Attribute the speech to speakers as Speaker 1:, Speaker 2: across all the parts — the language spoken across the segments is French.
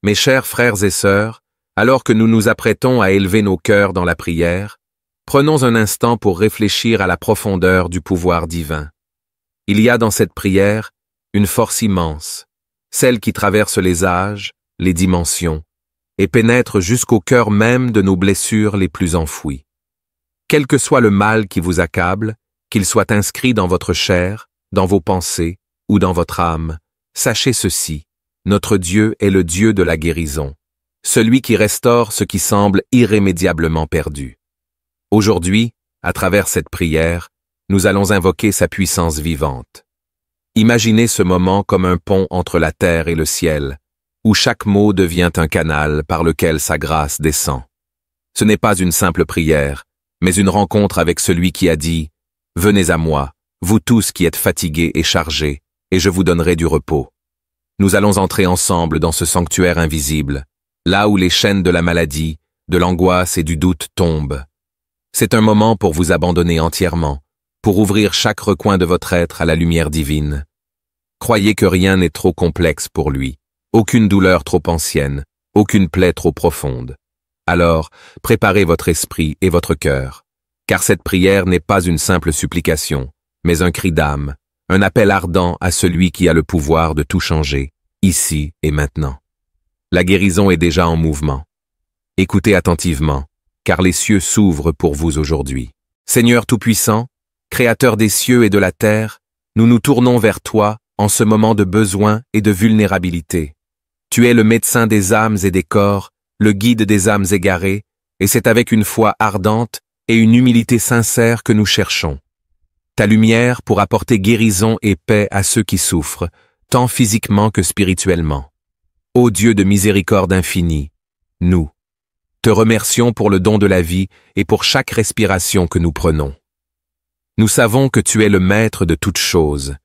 Speaker 1: Mes chers frères et sœurs, alors que nous nous apprêtons à élever nos cœurs dans la prière, prenons un instant pour réfléchir à la profondeur du pouvoir divin. Il y a dans cette prière une force immense, celle qui traverse les âges, les dimensions, et pénètre jusqu'au cœur même de nos blessures les plus enfouies. Quel que soit le mal qui vous accable, qu'il soit inscrit dans votre chair, dans vos pensées ou dans votre âme, sachez ceci, notre Dieu est le Dieu de la guérison, celui qui restaure ce qui semble irrémédiablement perdu. Aujourd'hui, à travers cette prière, nous allons invoquer sa puissance vivante. Imaginez ce moment comme un pont entre la terre et le ciel, où chaque mot devient un canal par lequel sa grâce descend. Ce n'est pas une simple prière, mais une rencontre avec celui qui a dit « Venez à moi, vous tous qui êtes fatigués et chargés, et je vous donnerai du repos. » Nous allons entrer ensemble dans ce sanctuaire invisible, là où les chaînes de la maladie, de l'angoisse et du doute tombent. C'est un moment pour vous abandonner entièrement, pour ouvrir chaque recoin de votre être à la lumière divine. Croyez que rien n'est trop complexe pour lui, aucune douleur trop ancienne, aucune plaie trop profonde. Alors, préparez votre esprit et votre cœur, car cette prière n'est pas une simple supplication, mais un cri d'âme, un appel ardent à celui qui a le pouvoir de tout changer, ici et maintenant. La guérison est déjà en mouvement. Écoutez attentivement, car les cieux s'ouvrent pour vous aujourd'hui. Seigneur Tout-Puissant, Créateur des cieux et de la terre, nous nous tournons vers toi en ce moment de besoin et de vulnérabilité. Tu es le médecin des âmes et des corps, le guide des âmes égarées, et c'est avec une foi ardente et une humilité sincère que nous cherchons ta lumière pour apporter guérison et paix à ceux qui souffrent, tant physiquement que spirituellement. Ô Dieu de miséricorde infinie, nous te remercions pour le don de la vie et pour chaque respiration que nous prenons. Nous savons que tu es le maître de toutes choses,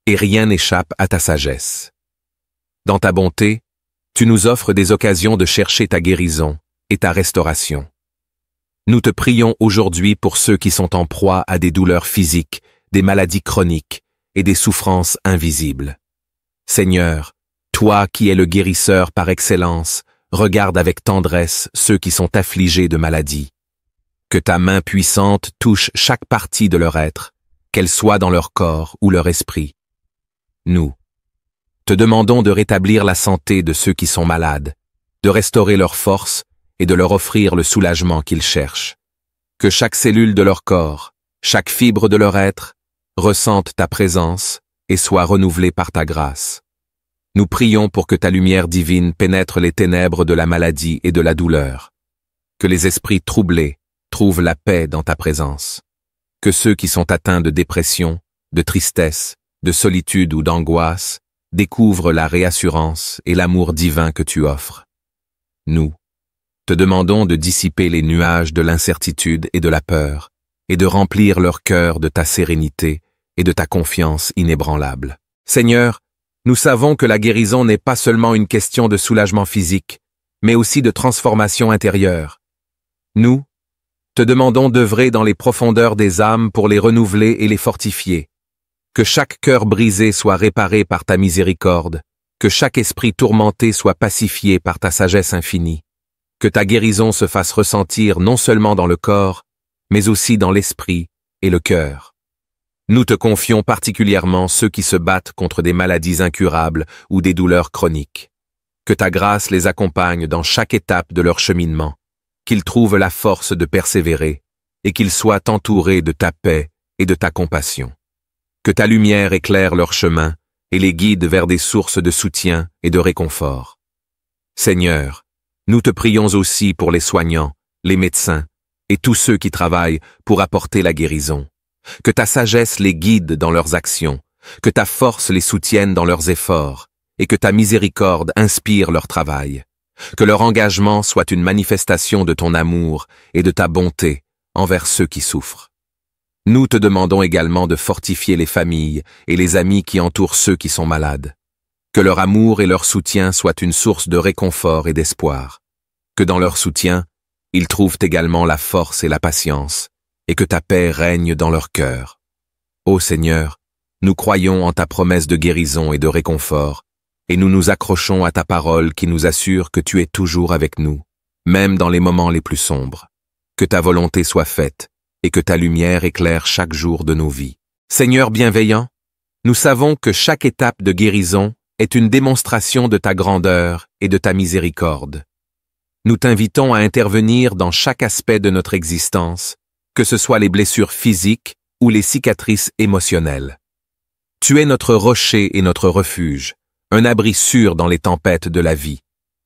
Speaker 1: et rien n'échappe à ta sagesse. Dans ta bonté, tu nous offres des occasions de chercher ta guérison et ta restauration. Nous te prions aujourd'hui pour ceux qui sont en proie à des douleurs physiques, des maladies chroniques et des souffrances invisibles. Seigneur, toi qui es le guérisseur par excellence, regarde avec tendresse ceux qui sont affligés de maladies. Que ta main puissante touche chaque partie de leur être, qu'elle soit dans leur corps ou leur esprit. Nous te demandons de rétablir la santé de ceux qui sont malades, de restaurer leur force et de leur offrir le soulagement qu'ils cherchent. Que chaque cellule de leur corps, chaque fibre de leur être, ressente ta présence et soit renouvelée par ta grâce. Nous prions pour que ta lumière divine pénètre les ténèbres de la maladie et de la douleur. Que les esprits troublés trouvent la paix dans ta présence. Que ceux qui sont atteints de dépression, de tristesse, de solitude ou d'angoisse découvrent la réassurance et l'amour divin que tu offres. Nous te demandons de dissiper les nuages de l'incertitude et de la peur, et de remplir leur cœur de ta sérénité et de ta confiance inébranlable. Seigneur, nous savons que la guérison n'est pas seulement une question de soulagement physique, mais aussi de transformation intérieure. Nous te demandons d'œuvrer dans les profondeurs des âmes pour les renouveler et les fortifier. Que chaque cœur brisé soit réparé par ta miséricorde, que chaque esprit tourmenté soit pacifié par ta sagesse infinie. Que ta guérison se fasse ressentir non seulement dans le corps, mais aussi dans l'esprit et le cœur. Nous te confions particulièrement ceux qui se battent contre des maladies incurables ou des douleurs chroniques. Que ta grâce les accompagne dans chaque étape de leur cheminement, qu'ils trouvent la force de persévérer et qu'ils soient entourés de ta paix et de ta compassion. Que ta lumière éclaire leur chemin et les guide vers des sources de soutien et de réconfort. Seigneur, nous te prions aussi pour les soignants, les médecins et tous ceux qui travaillent pour apporter la guérison. Que ta sagesse les guide dans leurs actions, que ta force les soutienne dans leurs efforts et que ta miséricorde inspire leur travail. Que leur engagement soit une manifestation de ton amour et de ta bonté envers ceux qui souffrent. Nous te demandons également de fortifier les familles et les amis qui entourent ceux qui sont malades. Que leur amour et leur soutien soient une source de réconfort et d'espoir. Que dans leur soutien, ils trouvent également la force et la patience, et que ta paix règne dans leur cœur. Ô Seigneur, nous croyons en ta promesse de guérison et de réconfort, et nous nous accrochons à ta parole qui nous assure que tu es toujours avec nous, même dans les moments les plus sombres. Que ta volonté soit faite, et que ta lumière éclaire chaque jour de nos vies. Seigneur bienveillant, nous savons que chaque étape de guérison est une démonstration de ta grandeur et de ta miséricorde. Nous t'invitons à intervenir dans chaque aspect de notre existence, que ce soit les blessures physiques ou les cicatrices émotionnelles. Tu es notre rocher et notre refuge, un abri sûr dans les tempêtes de la vie.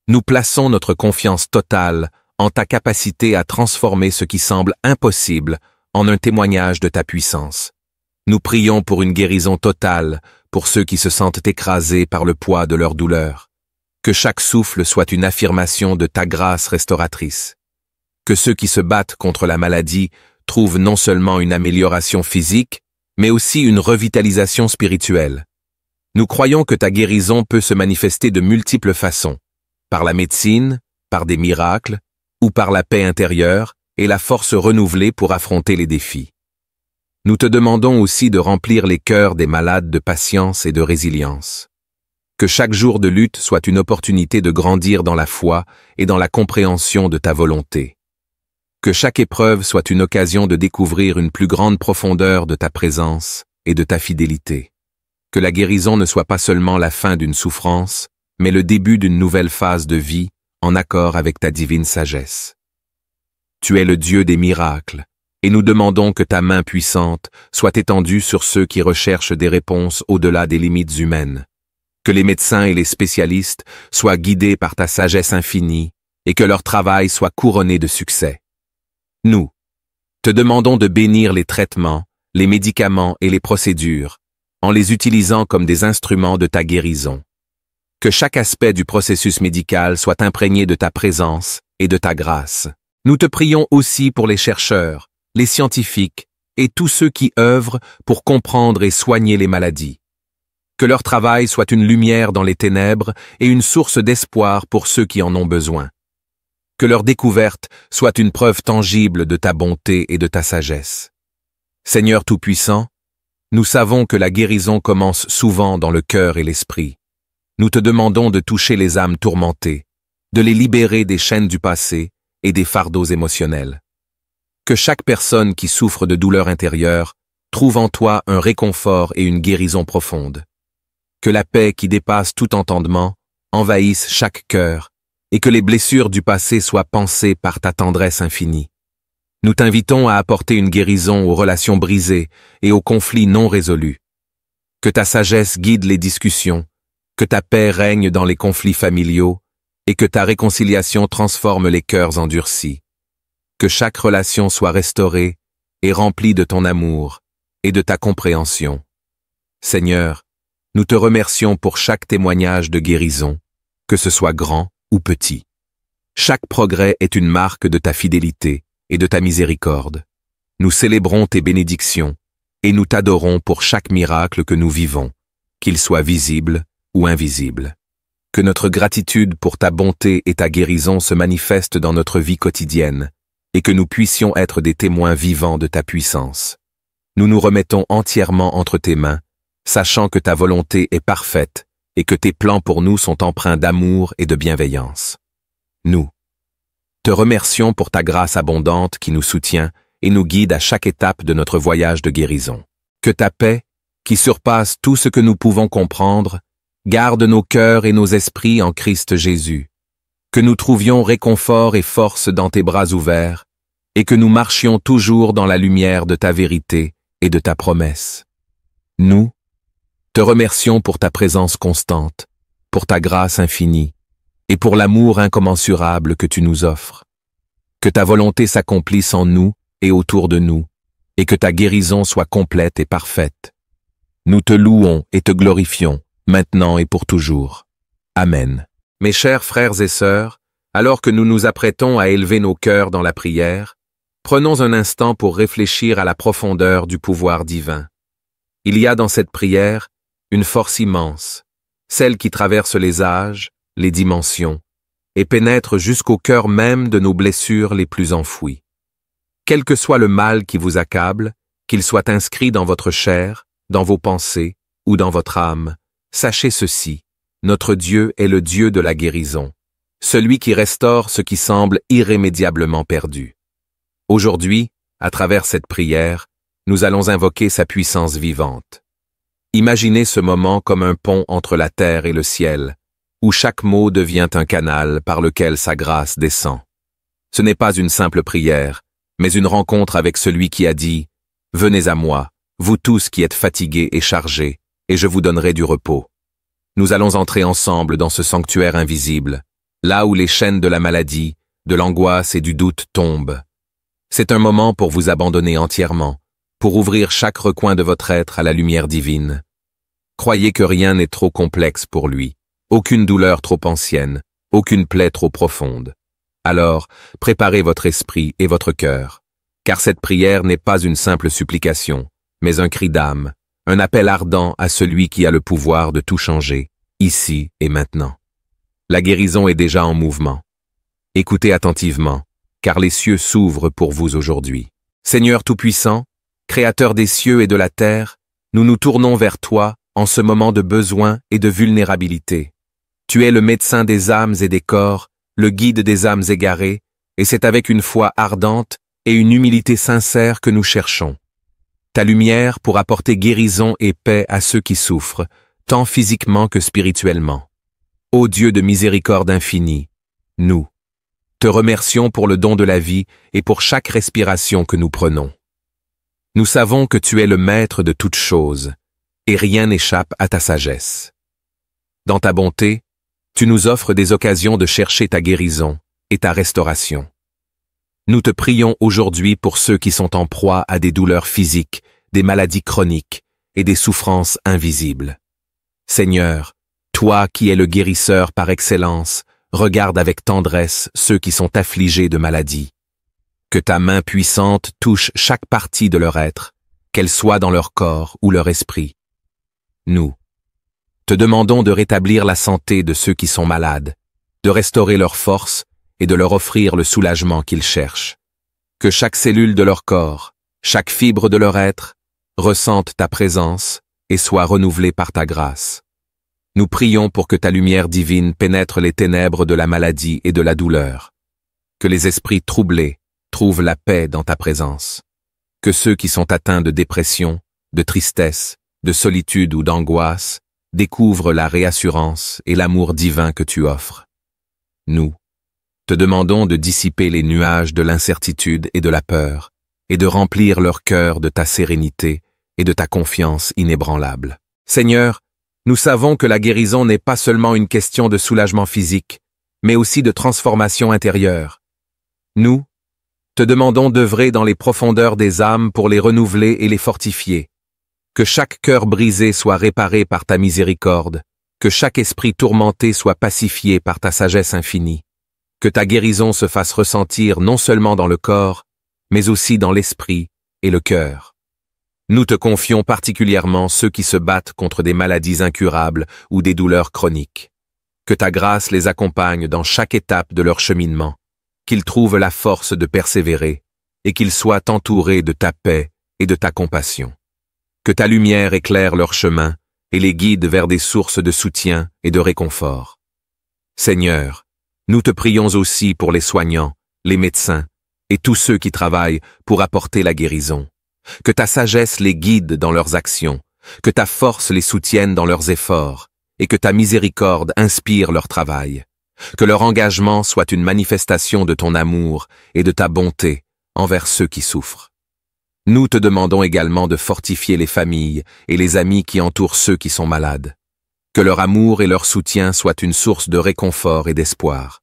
Speaker 1: Nous plaçons notre confiance totale en ta capacité à transformer ce qui semble impossible en un témoignage de ta puissance. Nous prions pour une guérison totale pour ceux qui se sentent écrasés par le poids de leur douleur. Que chaque souffle soit une affirmation de ta grâce restauratrice. Que ceux qui se battent contre la maladie trouvent non seulement une amélioration physique, mais aussi une revitalisation spirituelle. Nous croyons que ta guérison peut se manifester de multiples façons, par la médecine, par des miracles, ou par la paix intérieure et la force renouvelée pour affronter les défis. Nous te demandons aussi de remplir les cœurs des malades de patience et de résilience. Que chaque jour de lutte soit une opportunité de grandir dans la foi et dans la compréhension de ta volonté. Que chaque épreuve soit une occasion de découvrir une plus grande profondeur de ta présence et de ta fidélité. Que la guérison ne soit pas seulement la fin d'une souffrance, mais le début d'une nouvelle phase de vie en accord avec ta divine sagesse. Tu es le Dieu des miracles, et nous demandons que ta main puissante soit étendue sur ceux qui recherchent des réponses au-delà des limites humaines. Que les médecins et les spécialistes soient guidés par ta sagesse infinie et que leur travail soit couronné de succès. Nous te demandons de bénir les traitements, les médicaments et les procédures, en les utilisant comme des instruments de ta guérison. Que chaque aspect du processus médical soit imprégné de ta présence et de ta grâce. Nous te prions aussi pour les chercheurs, les scientifiques et tous ceux qui œuvrent pour comprendre et soigner les maladies. Que leur travail soit une lumière dans les ténèbres et une source d'espoir pour ceux qui en ont besoin. Que leur découverte soit une preuve tangible de ta bonté et de ta sagesse. Seigneur Tout-Puissant, nous savons que la guérison commence souvent dans le cœur et l'esprit. Nous te demandons de toucher les âmes tourmentées, de les libérer des chaînes du passé et des fardeaux émotionnels. Que chaque personne qui souffre de douleurs intérieures trouve en toi un réconfort et une guérison profonde. Que la paix qui dépasse tout entendement envahisse chaque cœur et que les blessures du passé soient pansées par ta tendresse infinie. Nous t'invitons à apporter une guérison aux relations brisées et aux conflits non résolus. Que ta sagesse guide les discussions, que ta paix règne dans les conflits familiaux et que ta réconciliation transforme les cœurs endurcis. Que chaque relation soit restaurée et remplie de ton amour et de ta compréhension. Seigneur, nous te remercions pour chaque témoignage de guérison, que ce soit grand ou petit. Chaque progrès est une marque de ta fidélité et de ta miséricorde. Nous célébrons tes bénédictions et nous t'adorons pour chaque miracle que nous vivons, qu'il soit visible ou invisible. Que notre gratitude pour ta bonté et ta guérison se manifeste dans notre vie quotidienne et que nous puissions être des témoins vivants de ta puissance. Nous nous remettons entièrement entre tes mains, sachant que ta volonté est parfaite et que tes plans pour nous sont empreints d'amour et de bienveillance. Nous te remercions pour ta grâce abondante qui nous soutient et nous guide à chaque étape de notre voyage de guérison. Que ta paix, qui surpasse tout ce que nous pouvons comprendre, garde nos cœurs et nos esprits en Christ Jésus. Que nous trouvions réconfort et force dans tes bras ouverts, et que nous marchions toujours dans la lumière de ta vérité et de ta promesse. Nous te remercions pour ta présence constante, pour ta grâce infinie, et pour l'amour incommensurable que tu nous offres. Que ta volonté s'accomplisse en nous et autour de nous, et que ta guérison soit complète et parfaite. Nous te louons et te glorifions, maintenant et pour toujours. Amen. Mes chers frères et sœurs, alors que nous nous apprêtons à élever nos cœurs dans la prière, prenons un instant pour réfléchir à la profondeur du pouvoir divin. Il y a dans cette prière une force immense, celle qui traverse les âges, les dimensions, et pénètre jusqu'au cœur même de nos blessures les plus enfouies. Quel que soit le mal qui vous accable, qu'il soit inscrit dans votre chair, dans vos pensées ou dans votre âme, sachez ceci, notre Dieu est le Dieu de la guérison, celui qui restaure ce qui semble irrémédiablement perdu. Aujourd'hui, à travers cette prière, nous allons invoquer sa puissance vivante. Imaginez ce moment comme un pont entre la terre et le ciel, où chaque mot devient un canal par lequel sa grâce descend. Ce n'est pas une simple prière, mais une rencontre avec celui qui a dit « Venez à moi, vous tous qui êtes fatigués et chargés, et je vous donnerai du repos. » Nous allons entrer ensemble dans ce sanctuaire invisible, là où les chaînes de la maladie, de l'angoisse et du doute tombent. C'est un moment pour vous abandonner entièrement, pour ouvrir chaque recoin de votre être à la lumière divine. Croyez que rien n'est trop complexe pour lui, aucune douleur trop ancienne, aucune plaie trop profonde. Alors, préparez votre esprit et votre cœur, car cette prière n'est pas une simple supplication, mais un cri d'âme, un appel ardent à celui qui a le pouvoir de tout changer, ici et maintenant. La guérison est déjà en mouvement. Écoutez attentivement, car les cieux s'ouvrent pour vous aujourd'hui. Seigneur Tout-Puissant, Créateur des cieux et de la terre, nous nous tournons vers toi en ce moment de besoin et de vulnérabilité. Tu es le médecin des âmes et des corps, le guide des âmes égarées, et c'est avec une foi ardente et une humilité sincère que nous cherchons ta lumière pour apporter guérison et paix à ceux qui souffrent, tant physiquement que spirituellement. Ô Dieu de miséricorde infinie, nous te remercions pour le don de la vie et pour chaque respiration que nous prenons. Nous savons que tu es le maître de toutes choses, et rien n'échappe à ta sagesse. Dans ta bonté, tu nous offres des occasions de chercher ta guérison et ta restauration. Nous te prions aujourd'hui pour ceux qui sont en proie à des douleurs physiques, des maladies chroniques et des souffrances invisibles. Seigneur, toi qui es le guérisseur par excellence, regarde avec tendresse ceux qui sont affligés de maladies. Que ta main puissante touche chaque partie de leur être, qu'elle soit dans leur corps ou leur esprit. Nous te demandons de rétablir la santé de ceux qui sont malades, de restaurer leur force et de leur offrir le soulagement qu'ils cherchent. Que chaque cellule de leur corps, chaque fibre de leur être, ressente ta présence et soit renouvelée par ta grâce. Nous prions pour que ta lumière divine pénètre les ténèbres de la maladie et de la douleur. Que les esprits troublés trouvent la paix dans ta présence. Que ceux qui sont atteints de dépression, de tristesse, de solitude ou d'angoisse découvrent la réassurance et l'amour divin que tu offres. Nous te demandons de dissiper les nuages de l'incertitude et de la peur, et de remplir leur cœur de ta sérénité et de ta confiance inébranlable. Seigneur, nous savons que la guérison n'est pas seulement une question de soulagement physique, mais aussi de transformation intérieure. Nous te demandons d'œuvrer dans les profondeurs des âmes pour les renouveler et les fortifier. Que chaque cœur brisé soit réparé par ta miséricorde, que chaque esprit tourmenté soit pacifié par ta sagesse infinie. Que ta guérison se fasse ressentir non seulement dans le corps, mais aussi dans l'esprit et le cœur. Nous te confions particulièrement ceux qui se battent contre des maladies incurables ou des douleurs chroniques. Que ta grâce les accompagne dans chaque étape de leur cheminement, qu'ils trouvent la force de persévérer et qu'ils soient entourés de ta paix et de ta compassion. Que ta lumière éclaire leur chemin et les guide vers des sources de soutien et de réconfort. Seigneur, nous te prions aussi pour les soignants, les médecins et tous ceux qui travaillent pour apporter la guérison. Que ta sagesse les guide dans leurs actions, que ta force les soutienne dans leurs efforts et que ta miséricorde inspire leur travail. Que leur engagement soit une manifestation de ton amour et de ta bonté envers ceux qui souffrent. Nous te demandons également de fortifier les familles et les amis qui entourent ceux qui sont malades. Que leur amour et leur soutien soient une source de réconfort et d'espoir.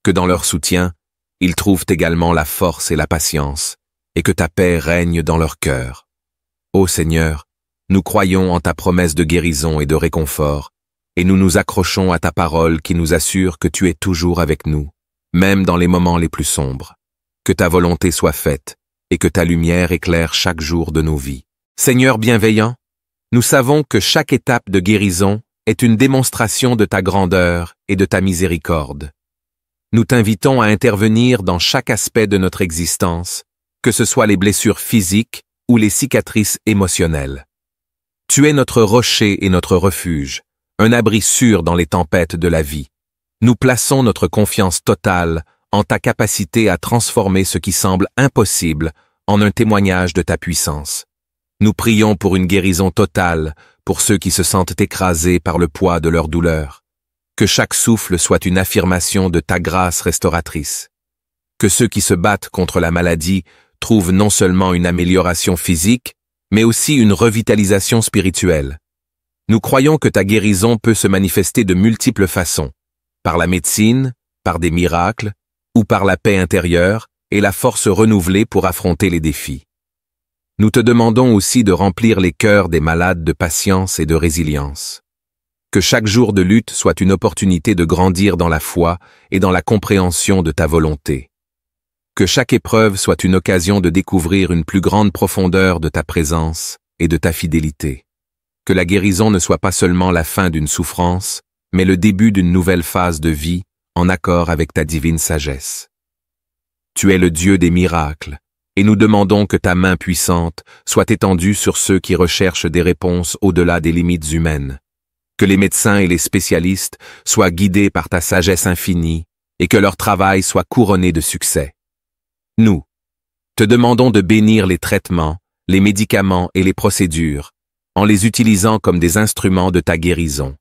Speaker 1: Que dans leur soutien, ils trouvent également la force et la patience, et que ta paix règne dans leur cœur. Ô Seigneur, nous croyons en ta promesse de guérison et de réconfort, et nous nous accrochons à ta parole qui nous assure que tu es toujours avec nous, même dans les moments les plus sombres. Que ta volonté soit faite, et que ta lumière éclaire chaque jour de nos vies. Seigneur bienveillant, nous savons que chaque étape de guérison est une démonstration de ta grandeur et de ta miséricorde. Nous t'invitons à intervenir dans chaque aspect de notre existence, que ce soit les blessures physiques ou les cicatrices émotionnelles. Tu es notre rocher et notre refuge, un abri sûr dans les tempêtes de la vie. Nous plaçons notre confiance totale en ta capacité à transformer ce qui semble impossible en un témoignage de ta puissance. Nous prions pour une guérison totale pour ceux qui se sentent écrasés par le poids de leur douleur. Que chaque souffle soit une affirmation de ta grâce restauratrice. Que ceux qui se battent contre la maladie trouvent non seulement une amélioration physique, mais aussi une revitalisation spirituelle. Nous croyons que ta guérison peut se manifester de multiples façons, par la médecine, par des miracles, ou par la paix intérieure et la force renouvelée pour affronter les défis. Nous te demandons aussi de remplir les cœurs des malades de patience et de résilience. Que chaque jour de lutte soit une opportunité de grandir dans la foi et dans la compréhension de ta volonté. Que chaque épreuve soit une occasion de découvrir une plus grande profondeur de ta présence et de ta fidélité. Que la guérison ne soit pas seulement la fin d'une souffrance, mais le début d'une nouvelle phase de vie en accord avec ta divine sagesse. Tu es le Dieu des miracles, et nous demandons que ta main puissante soit étendue sur ceux qui recherchent des réponses au-delà des limites humaines. Que les médecins et les spécialistes soient guidés par ta sagesse infinie et que leur travail soit couronné de succès. Nous te demandons de bénir les traitements, les médicaments et les procédures, en les utilisant comme des instruments de ta guérison.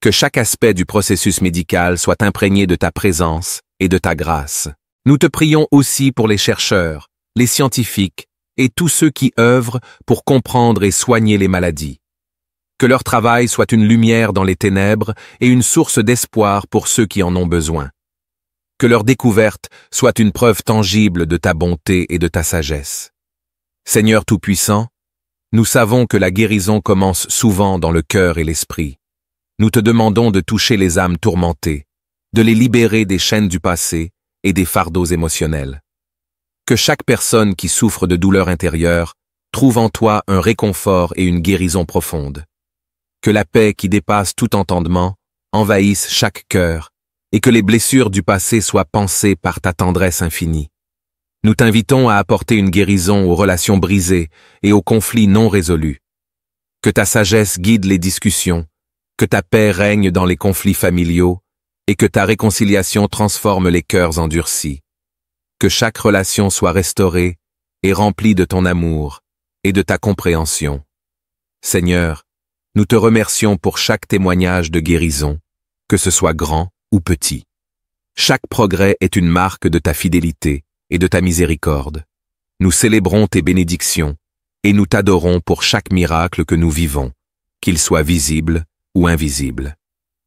Speaker 1: Que chaque aspect du processus médical soit imprégné de ta présence et de ta grâce. Nous te prions aussi pour les chercheurs, les scientifiques et tous ceux qui œuvrent pour comprendre et soigner les maladies. Que leur travail soit une lumière dans les ténèbres et une source d'espoir pour ceux qui en ont besoin. Que leur découverte soit une preuve tangible de ta bonté et de ta sagesse. Seigneur Tout-Puissant, nous savons que la guérison commence souvent dans le cœur et l'esprit. Nous te demandons de toucher les âmes tourmentées, de les libérer des chaînes du passé et des fardeaux émotionnels. Que chaque personne qui souffre de douleurs intérieures trouve en toi un réconfort et une guérison profonde. Que la paix qui dépasse tout entendement envahisse chaque cœur et que les blessures du passé soient pansées par ta tendresse infinie. Nous t'invitons à apporter une guérison aux relations brisées et aux conflits non résolus. Que ta sagesse guide les discussions, que ta paix règne dans les conflits familiaux et que ta réconciliation transforme les cœurs endurcis. Que chaque relation soit restaurée et remplie de ton amour et de ta compréhension. Seigneur, nous te remercions pour chaque témoignage de guérison, que ce soit grand ou petit. Chaque progrès est une marque de ta fidélité et de ta miséricorde. Nous célébrons tes bénédictions et nous t'adorons pour chaque miracle que nous vivons, qu'il soit visible ou invisible.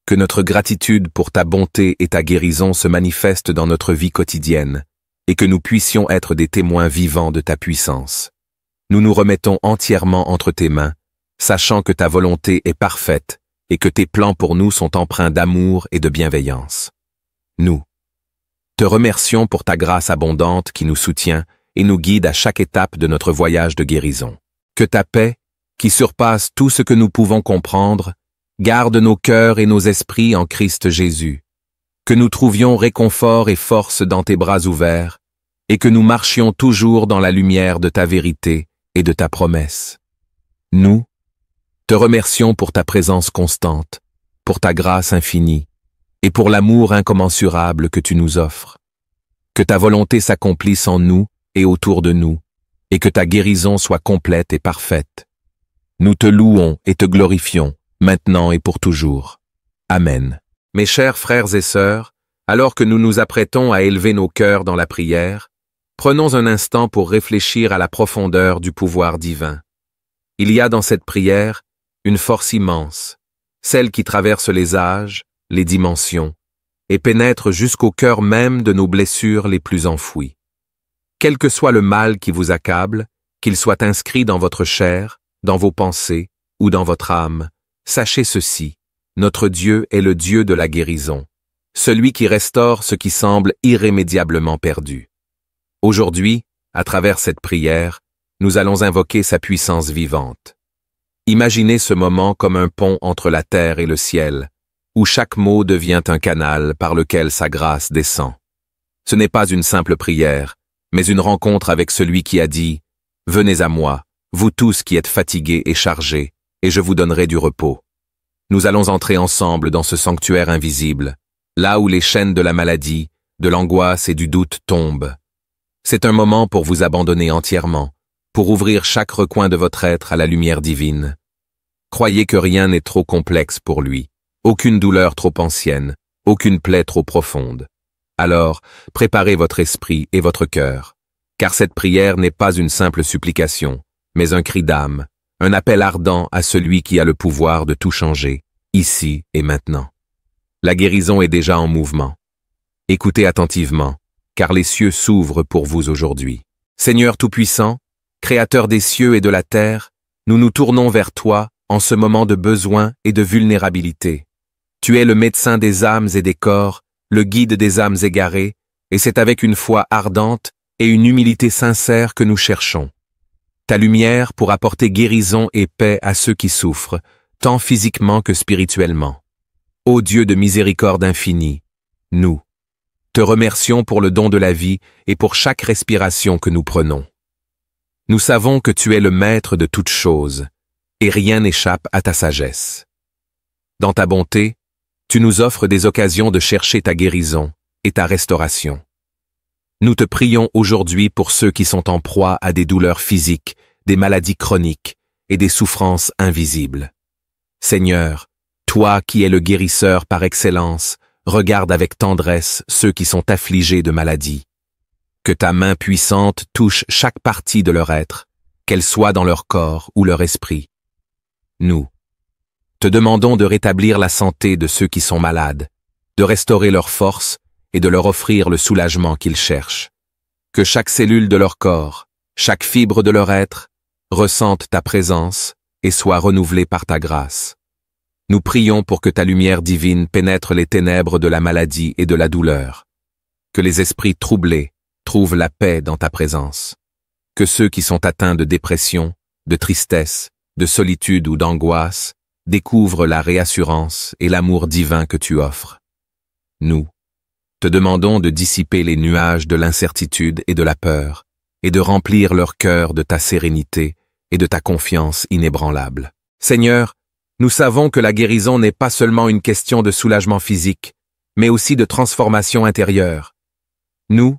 Speaker 1: Que notre gratitude pour ta bonté et ta guérison se manifeste dans notre vie quotidienne et que nous puissions être des témoins vivants de ta puissance. Nous nous remettons entièrement entre tes mains, sachant que ta volonté est parfaite et que tes plans pour nous sont empreints d'amour et de bienveillance. Nous te remercions pour ta grâce abondante qui nous soutient et nous guide à chaque étape de notre voyage de guérison. Que ta paix, qui surpasse tout ce que nous pouvons comprendre, garde nos cœurs et nos esprits en Christ Jésus. Que nous trouvions réconfort et force dans tes bras ouverts et que nous marchions toujours dans la lumière de ta vérité et de ta promesse. Nous te remercions pour ta présence constante, pour ta grâce infinie et pour l'amour incommensurable que tu nous offres. Que ta volonté s'accomplisse en nous et autour de nous, et que ta guérison soit complète et parfaite. Nous te louons et te glorifions, maintenant et pour toujours. Amen. Mes chers frères et sœurs, alors que nous nous apprêtons à élever nos cœurs dans la prière, prenons un instant pour réfléchir à la profondeur du pouvoir divin. Il y a dans cette prière une force immense, celle qui traverse les âges, les dimensions, et pénètre jusqu'au cœur même de nos blessures les plus enfouies. Quel que soit le mal qui vous accable, qu'il soit inscrit dans votre chair, dans vos pensées ou dans votre âme, sachez ceci, notre Dieu est le Dieu de la guérison, celui qui restaure ce qui semble irrémédiablement perdu. Aujourd'hui, à travers cette prière, nous allons invoquer sa puissance vivante. Imaginez ce moment comme un pont entre la terre et le ciel, où chaque mot devient un canal par lequel sa grâce descend. Ce n'est pas une simple prière, mais une rencontre avec celui qui a dit « Venez à moi, vous tous qui êtes fatigués et chargés, et je vous donnerai du repos. » nous allons entrer ensemble dans ce sanctuaire invisible, là où les chaînes de la maladie, de l'angoisse et du doute tombent. C'est un moment pour vous abandonner entièrement, pour ouvrir chaque recoin de votre être à la lumière divine. Croyez que rien n'est trop complexe pour lui, aucune douleur trop ancienne, aucune plaie trop profonde. Alors, préparez votre esprit et votre cœur, car cette prière n'est pas une simple supplication, mais un cri d'âme, un appel ardent à celui qui a le pouvoir de tout changer, ici et maintenant. La guérison est déjà en mouvement. Écoutez attentivement, car les cieux s'ouvrent pour vous aujourd'hui. Seigneur Tout-Puissant, Créateur des cieux et de la terre, nous nous tournons vers toi en ce moment de besoin et de vulnérabilité. Tu es le médecin des âmes et des corps, le guide des âmes égarées, et c'est avec une foi ardente et une humilité sincère que nous cherchons ta lumière pour apporter guérison et paix à ceux qui souffrent, tant physiquement que spirituellement. Ô Dieu de miséricorde infinie, nous te remercions pour le don de la vie et pour chaque respiration que nous prenons. Nous savons que tu es le maître de toutes choses, et rien n'échappe à ta sagesse. Dans ta bonté, tu nous offres des occasions de chercher ta guérison et ta restauration. Nous te prions aujourd'hui pour ceux qui sont en proie à des douleurs physiques, des maladies chroniques et des souffrances invisibles. Seigneur, toi qui es le guérisseur par excellence, regarde avec tendresse ceux qui sont affligés de maladies. Que ta main puissante touche chaque partie de leur être, qu'elle soit dans leur corps ou leur esprit. Nous te demandons de rétablir la santé de ceux qui sont malades, de restaurer leur force et de leur offrir le soulagement qu'ils cherchent. Que chaque cellule de leur corps, chaque fibre de leur être, ressente ta présence et soit renouvelée par ta grâce. Nous prions pour que ta lumière divine pénètre les ténèbres de la maladie et de la douleur. Que les esprits troublés trouvent la paix dans ta présence. Que ceux qui sont atteints de dépression, de tristesse, de solitude ou d'angoisse découvrent la réassurance et l'amour divin que tu offres. Nous te demandons de dissiper les nuages de l'incertitude et de la peur, et de remplir leur cœur de ta sérénité et de ta confiance inébranlable. Seigneur, nous savons que la guérison n'est pas seulement une question de soulagement physique, mais aussi de transformation intérieure. Nous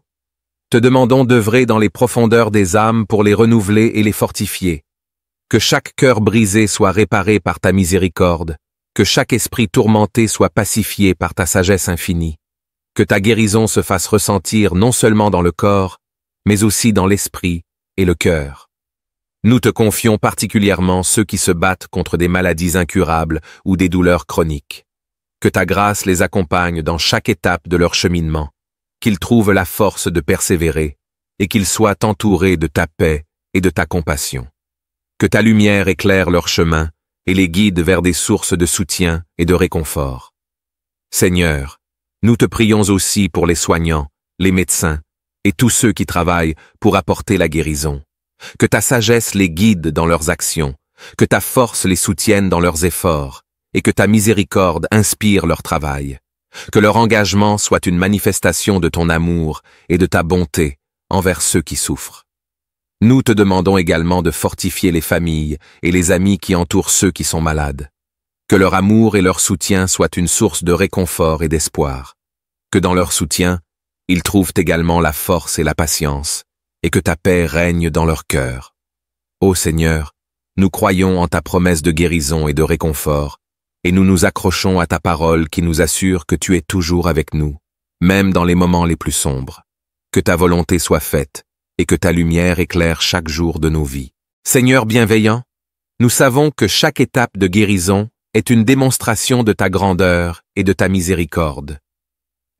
Speaker 1: te demandons d'œuvrer dans les profondeurs des âmes pour les renouveler et les fortifier. Que chaque cœur brisé soit réparé par ta miséricorde, que chaque esprit tourmenté soit pacifié par ta sagesse infinie. Que ta guérison se fasse ressentir non seulement dans le corps, mais aussi dans l'esprit et le cœur. Nous te confions particulièrement ceux qui se battent contre des maladies incurables ou des douleurs chroniques. Que ta grâce les accompagne dans chaque étape de leur cheminement, qu'ils trouvent la force de persévérer et qu'ils soient entourés de ta paix et de ta compassion. Que ta lumière éclaire leur chemin et les guide vers des sources de soutien et de réconfort. Seigneur, nous te prions aussi pour les soignants, les médecins et tous ceux qui travaillent pour apporter la guérison. Que ta sagesse les guide dans leurs actions, que ta force les soutienne dans leurs efforts et que ta miséricorde inspire leur travail. Que leur engagement soit une manifestation de ton amour et de ta bonté envers ceux qui souffrent. Nous te demandons également de fortifier les familles et les amis qui entourent ceux qui sont malades. Que leur amour et leur soutien soient une source de réconfort et d'espoir. Que dans leur soutien, ils trouvent également la force et la patience, et que ta paix règne dans leur cœur. Ô Seigneur, nous croyons en ta promesse de guérison et de réconfort, et nous nous accrochons à ta parole qui nous assure que tu es toujours avec nous, même dans les moments les plus sombres. Que ta volonté soit faite, et que ta lumière éclaire chaque jour de nos vies. Seigneur bienveillant, nous savons que chaque étape de guérison est une démonstration de ta grandeur et de ta miséricorde.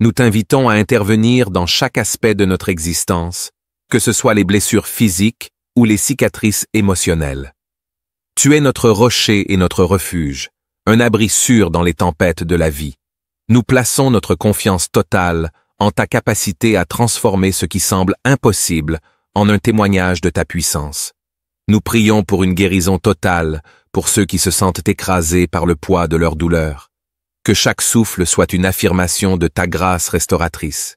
Speaker 1: Nous t'invitons à intervenir dans chaque aspect de notre existence, que ce soit les blessures physiques ou les cicatrices émotionnelles. Tu es notre rocher et notre refuge, un abri sûr dans les tempêtes de la vie. Nous plaçons notre confiance totale en ta capacité à transformer ce qui semble impossible en un témoignage de ta puissance. Nous prions pour une guérison totale pour ceux qui se sentent écrasés par le poids de leur douleur. Que chaque souffle soit une affirmation de ta grâce restauratrice.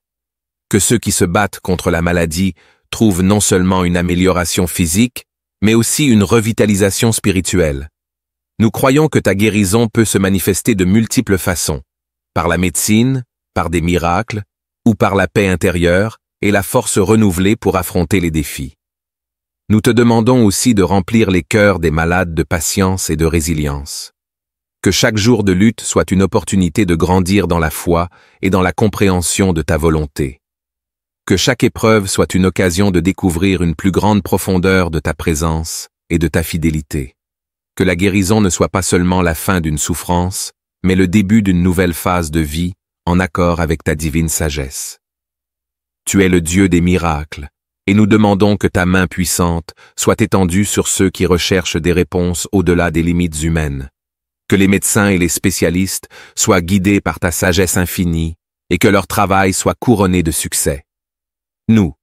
Speaker 1: Que ceux qui se battent contre la maladie trouvent non seulement une amélioration physique, mais aussi une revitalisation spirituelle. Nous croyons que ta guérison peut se manifester de multiples façons, par la médecine, par des miracles, ou par la paix intérieure et la force renouvelée pour affronter les défis. Nous te demandons aussi de remplir les cœurs des malades de patience et de résilience. Que chaque jour de lutte soit une opportunité de grandir dans la foi et dans la compréhension de ta volonté. Que chaque épreuve soit une occasion de découvrir une plus grande profondeur de ta présence et de ta fidélité. Que la guérison ne soit pas seulement la fin d'une souffrance, mais le début d'une nouvelle phase de vie en accord avec ta divine sagesse. Tu es le Dieu des miracles, et nous demandons que ta main puissante soit étendue sur ceux qui recherchent des réponses au-delà des limites humaines. Que les médecins et les spécialistes soient guidés par ta sagesse infinie et que leur travail soit couronné de succès. Nous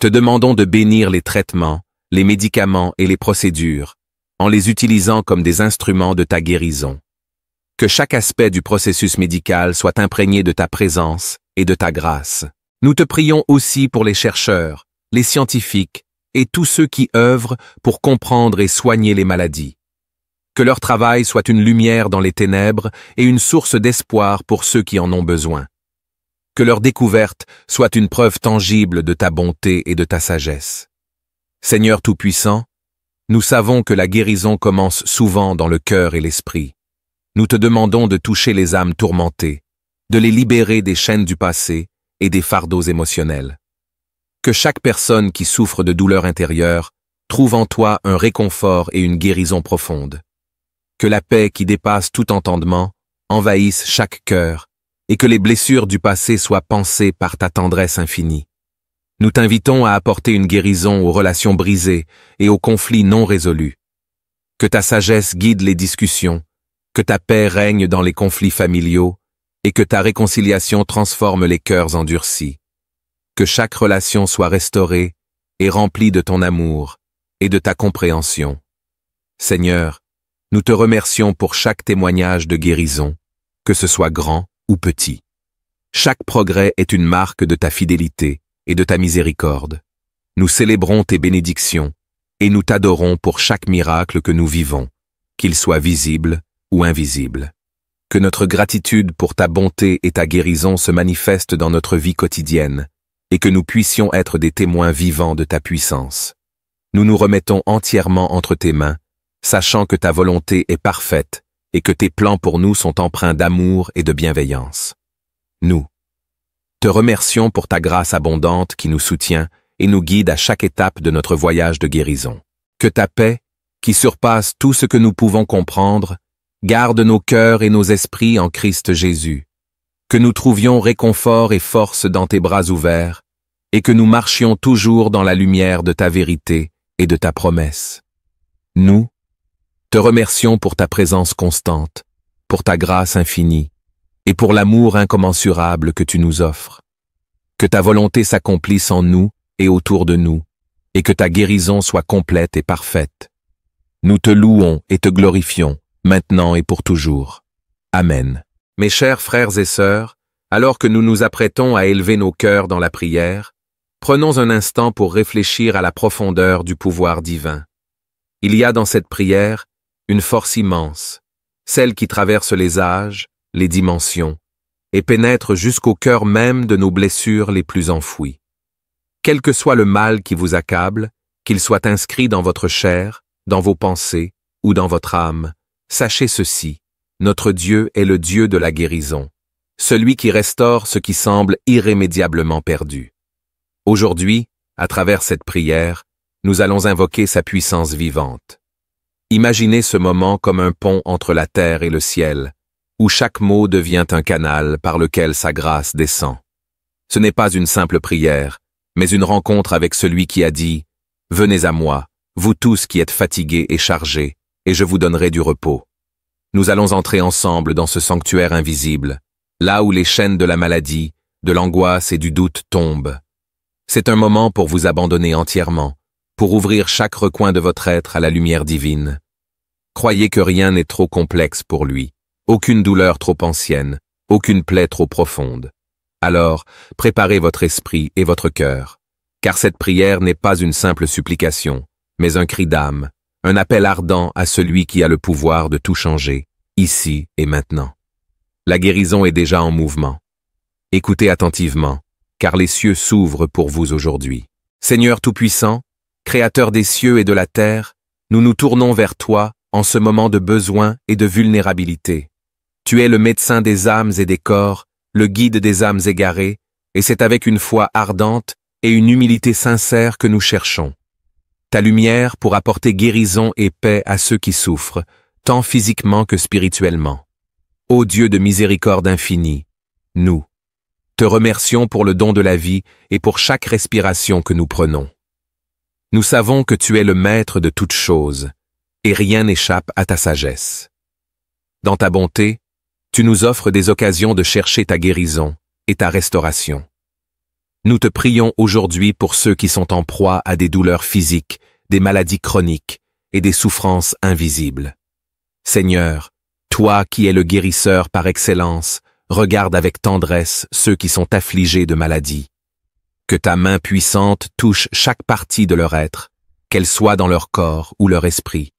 Speaker 1: te demandons de bénir les traitements, les médicaments et les procédures, en les utilisant comme des instruments de ta guérison. Que chaque aspect du processus médical soit imprégné de ta présence et de ta grâce. Nous te prions aussi pour les chercheurs, les scientifiques et tous ceux qui œuvrent pour comprendre et soigner les maladies. Que leur travail soit une lumière dans les ténèbres et une source d'espoir pour ceux qui en ont besoin. Que leur découverte soit une preuve tangible de ta bonté et de ta sagesse. Seigneur Tout-Puissant, nous savons que la guérison commence souvent dans le cœur et l'esprit. Nous te demandons de toucher les âmes tourmentées, de les libérer des chaînes du passé et des fardeaux émotionnels. Que chaque personne qui souffre de douleurs intérieures trouve en toi un réconfort et une guérison profonde. Que la paix qui dépasse tout entendement envahisse chaque cœur et que les blessures du passé soient pansées par ta tendresse infinie. Nous t'invitons à apporter une guérison aux relations brisées et aux conflits non résolus. Que ta sagesse guide les discussions, que ta paix règne dans les conflits familiaux et que ta réconciliation transforme les cœurs endurcis. Que chaque relation soit restaurée et remplie de ton amour et de ta compréhension. Seigneur, nous te remercions pour chaque témoignage de guérison, que ce soit grand ou petit. Chaque progrès est une marque de ta fidélité et de ta miséricorde. Nous célébrons tes bénédictions et nous t'adorons pour chaque miracle que nous vivons, qu'il soit visible ou invisible. Que notre gratitude pour ta bonté et ta guérison se manifeste dans notre vie quotidienne et que nous puissions être des témoins vivants de ta puissance. Nous nous remettons entièrement entre tes mains, sachant que ta volonté est parfaite et que tes plans pour nous sont empreints d'amour et de bienveillance. Nous te remercions pour ta grâce abondante qui nous soutient et nous guide à chaque étape de notre voyage de guérison. Que ta paix, qui surpasse tout ce que nous pouvons comprendre, garde nos cœurs et nos esprits en Christ Jésus. Que nous trouvions réconfort et force dans tes bras ouverts et que nous marchions toujours dans la lumière de ta vérité et de ta promesse. Nous te remercions pour ta présence constante, pour ta grâce infinie et pour l'amour incommensurable que tu nous offres. Que ta volonté s'accomplisse en nous et autour de nous, et que ta guérison soit complète et parfaite. Nous te louons et te glorifions, maintenant et pour toujours. Amen. Mes chers frères et sœurs, alors que nous nous apprêtons à élever nos cœurs dans la prière, prenons un instant pour réfléchir à la profondeur du pouvoir divin. Il y a dans cette prière une force immense, celle qui traverse les âges, les dimensions, et pénètre jusqu'au cœur même de nos blessures les plus enfouies. Quel que soit le mal qui vous accable, qu'il soit inscrit dans votre chair, dans vos pensées ou dans votre âme, sachez ceci, notre Dieu est le Dieu de la guérison, celui qui restaure ce qui semble irrémédiablement perdu. Aujourd'hui, à travers cette prière, nous allons invoquer sa puissance vivante. Imaginez ce moment comme un pont entre la terre et le ciel, où chaque mot devient un canal par lequel sa grâce descend. Ce n'est pas une simple prière, mais une rencontre avec celui qui a dit « Venez à moi, vous tous qui êtes fatigués et chargés, et je vous donnerai du repos. » Nous allons entrer ensemble dans ce sanctuaire invisible, là où les chaînes de la maladie, de l'angoisse et du doute tombent. C'est un moment pour vous abandonner entièrement, pour ouvrir chaque recoin de votre être à la lumière divine. Croyez que rien n'est trop complexe pour lui. Aucune douleur trop ancienne, aucune plaie trop profonde. Alors, préparez votre esprit et votre cœur, car cette prière n'est pas une simple supplication, mais un cri d'âme, un appel ardent à celui qui a le pouvoir de tout changer, ici et maintenant. La guérison est déjà en mouvement. Écoutez attentivement, car les cieux s'ouvrent pour vous aujourd'hui. Seigneur Tout-Puissant, Créateur des cieux et de la terre, nous nous tournons vers toi en ce moment de besoin et de vulnérabilité. Tu es le médecin des âmes et des corps, le guide des âmes égarées, et c'est avec une foi ardente et une humilité sincère que nous cherchons ta lumière pour apporter guérison et paix à ceux qui souffrent, tant physiquement que spirituellement. Ô Dieu de miséricorde infinie, nous te remercions pour le don de la vie et pour chaque respiration que nous prenons. Nous savons que tu es le maître de toutes choses, et rien n'échappe à ta sagesse. Dans ta bonté, tu nous offres des occasions de chercher ta guérison et ta restauration. Nous te prions aujourd'hui pour ceux qui sont en proie à des douleurs physiques, des maladies chroniques et des souffrances invisibles. Seigneur, toi qui es le guérisseur par excellence, regarde avec tendresse ceux qui sont affligés de maladies. Que ta main puissante touche chaque partie de leur être, qu'elle soit dans leur corps ou leur esprit.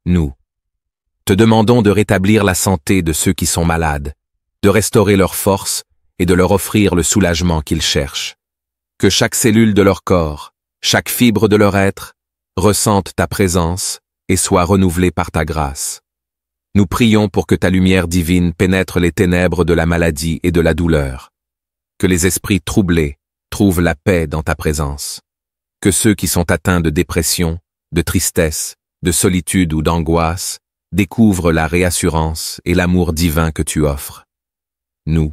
Speaker 1: Nous te demandons de rétablir la santé de ceux qui sont malades, de restaurer leur force et de leur offrir le soulagement qu'ils cherchent. Que chaque cellule de leur corps, chaque fibre de leur être, ressente ta présence et soit renouvelée par ta grâce. Nous prions pour que ta lumière divine pénètre les ténèbres de la maladie et de la douleur. Que les esprits troublés trouvent la paix dans ta présence. Que ceux qui sont atteints de dépression, de tristesse, de solitude ou d'angoisse découvrent la réassurance et l'amour divin que tu offres. Nous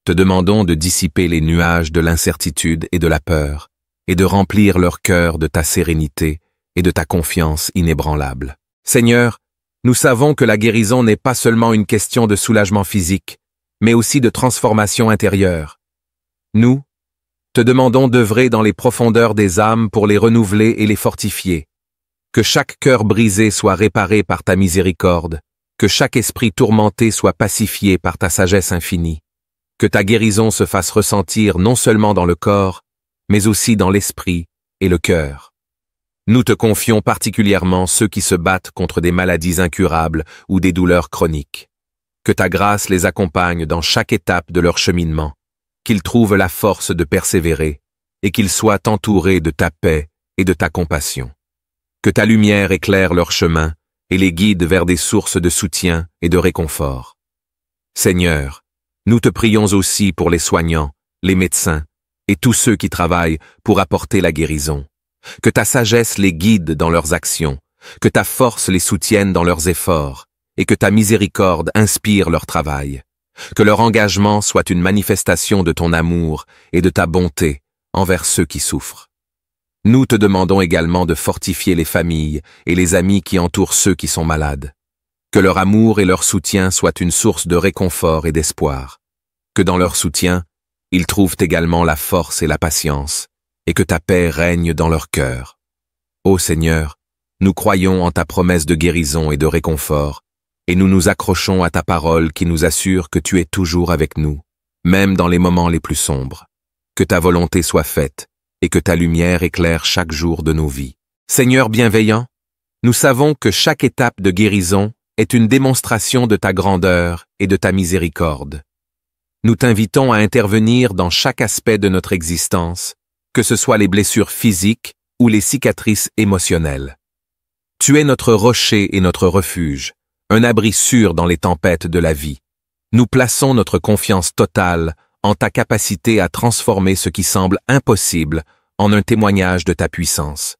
Speaker 1: te demandons de dissiper les nuages de l'incertitude et de la peur, et de remplir leur cœur de ta sérénité et de ta confiance inébranlable. Seigneur, nous savons que la guérison n'est pas seulement une question de soulagement physique, mais aussi de transformation intérieure. Nous te demandons d'œuvrer dans les profondeurs des âmes pour les renouveler et les fortifier. Que chaque cœur brisé soit réparé par ta miséricorde, que chaque esprit tourmenté soit pacifié par ta sagesse infinie. Que ta guérison se fasse ressentir non seulement dans le corps, mais aussi dans l'esprit et le cœur. Nous te confions particulièrement ceux qui se battent contre des maladies incurables ou des douleurs chroniques. Que ta grâce les accompagne dans chaque étape de leur cheminement, qu'ils trouvent la force de persévérer et qu'ils soient entourés de ta paix et de ta compassion. Que ta lumière éclaire leur chemin et les guide vers des sources de soutien et de réconfort. Seigneur, nous te prions aussi pour les soignants, les médecins et tous ceux qui travaillent pour apporter la guérison. Que ta sagesse les guide dans leurs actions, que ta force les soutienne dans leurs efforts et que ta miséricorde inspire leur travail. Que leur engagement soit une manifestation de ton amour et de ta bonté envers ceux qui souffrent. Nous te demandons également de fortifier les familles et les amis qui entourent ceux qui sont malades. Que leur amour et leur soutien soient une source de réconfort et d'espoir. Que dans leur soutien, ils trouvent également la force et la patience, et que ta paix règne dans leur cœur. Ô Seigneur, nous croyons en ta promesse de guérison et de réconfort, et nous nous accrochons à ta parole qui nous assure que tu es toujours avec nous, même dans les moments les plus sombres. Que ta volonté soit faite, et que ta lumière éclaire chaque jour de nos vies. Seigneur bienveillant, nous savons que chaque étape de guérison est une démonstration de ta grandeur et de ta miséricorde. Nous t'invitons à intervenir dans chaque aspect de notre existence, que ce soit les blessures physiques ou les cicatrices émotionnelles. Tu es notre rocher et notre refuge, un abri sûr dans les tempêtes de la vie. Nous plaçons notre confiance totale en ta capacité à transformer ce qui semble impossible en un témoignage de ta puissance.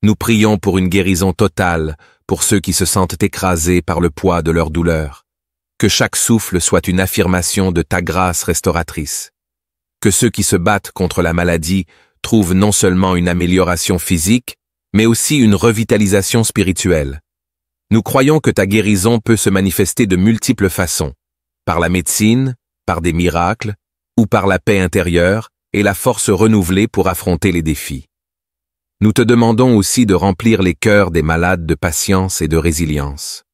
Speaker 1: Nous prions pour une guérison totale pour ceux qui se sentent écrasés par le poids de leur douleur. Que chaque souffle soit une affirmation de ta grâce restauratrice. Que ceux qui se battent contre la maladie trouvent non seulement une amélioration physique, mais aussi une revitalisation spirituelle. Nous croyons que ta guérison peut se manifester de multiples façons, par la médecine, par des miracles, ou par la paix intérieure et la force renouvelée pour affronter les défis. Nous te demandons aussi de remplir les cœurs des malades de patience et de résilience.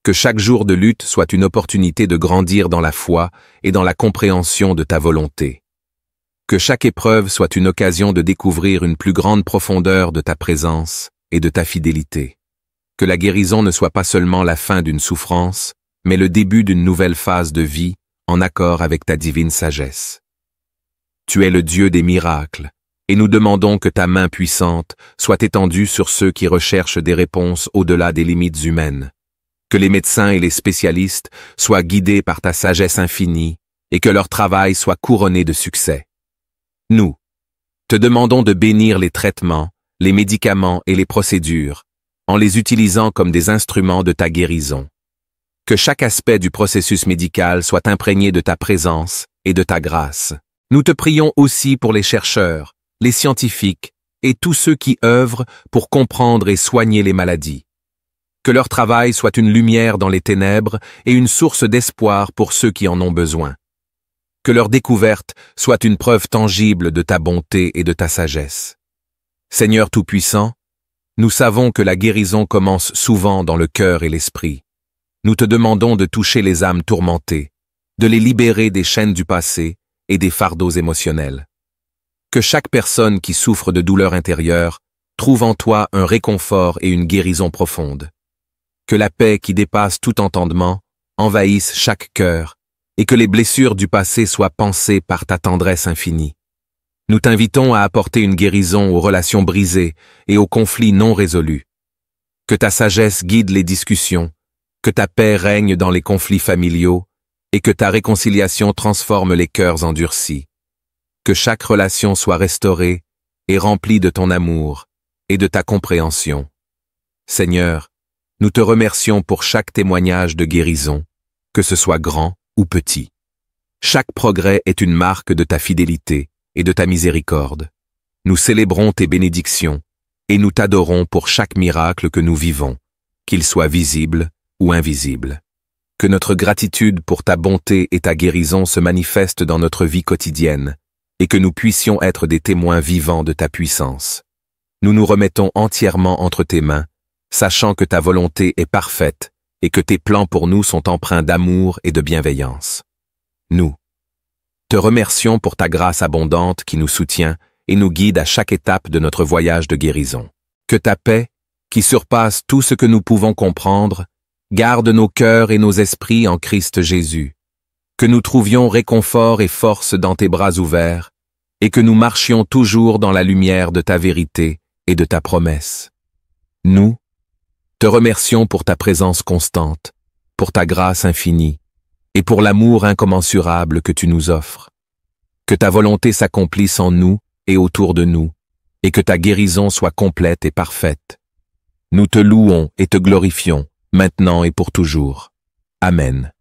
Speaker 1: Que chaque jour de lutte soit une opportunité de grandir dans la foi et dans la compréhension de ta volonté. Que chaque épreuve soit une occasion de découvrir une plus grande profondeur de ta présence et de ta fidélité. que la guérison ne soit pas seulement la fin d'une souffrance, mais le début d'une nouvelle phase de vie en accord avec ta divine sagesse. Tu es le Dieu des miracles, et nous demandons que ta main puissante soit étendue sur ceux qui recherchent des réponses au-delà des limites humaines, que les médecins et les spécialistes soient guidés par ta sagesse infinie et que leur travail soit couronné de succès. Nous te demandons de bénir les traitements, les médicaments et les procédures, en les utilisant comme des instruments de ta guérison. Que chaque aspect du processus médical soit imprégné de ta présence et de ta grâce. Nous te prions aussi pour les chercheurs, les scientifiques et tous ceux qui œuvrent pour comprendre et soigner les maladies. Que leur travail soit une lumière dans les ténèbres et une source d'espoir pour ceux qui en ont besoin. Que leur découverte soit une preuve tangible de ta bonté et de ta sagesse. Seigneur Tout-Puissant, nous savons que la guérison commence souvent dans le cœur et l'esprit. Nous te demandons de toucher les âmes tourmentées, de les libérer des chaînes du passé et des fardeaux émotionnels. Que chaque personne qui souffre de douleurs intérieures trouve en toi un réconfort et une guérison profonde. Que la paix qui dépasse tout entendement envahisse chaque cœur et que les blessures du passé soient pansées par ta tendresse infinie. Nous t'invitons à apporter une guérison aux relations brisées et aux conflits non résolus. Que ta sagesse guide les discussions, que ta paix règne dans les conflits familiaux et que ta réconciliation transforme les cœurs endurcis. Que chaque relation soit restaurée et remplie de ton amour et de ta compréhension. Seigneur, nous te remercions pour chaque témoignage de guérison, que ce soit grand ou petit. Chaque progrès est une marque de ta fidélité et de ta miséricorde. Nous célébrons tes bénédictions et nous t'adorons pour chaque miracle que nous vivons, qu'il soit visible ou invisible. Que notre gratitude pour ta bonté et ta guérison se manifeste dans notre vie quotidienne et que nous puissions être des témoins vivants de ta puissance. Nous nous remettons entièrement entre tes mains, sachant que ta volonté est parfaite et que tes plans pour nous sont empreints d'amour et de bienveillance. Nous te remercions pour ta grâce abondante qui nous soutient et nous guide à chaque étape de notre voyage de guérison. Que ta paix, qui surpasse tout ce que nous pouvons comprendre, garde nos cœurs et nos esprits en Christ Jésus. Que nous trouvions réconfort et force dans tes bras ouverts et que nous marchions toujours dans la lumière de ta vérité et de ta promesse. Nous te remercions pour ta présence constante, pour ta grâce infinie et pour l'amour incommensurable que tu nous offres. Que ta volonté s'accomplisse en nous et autour de nous, et que ta guérison soit complète et parfaite. Nous te louons et te glorifions, maintenant et pour toujours. Amen.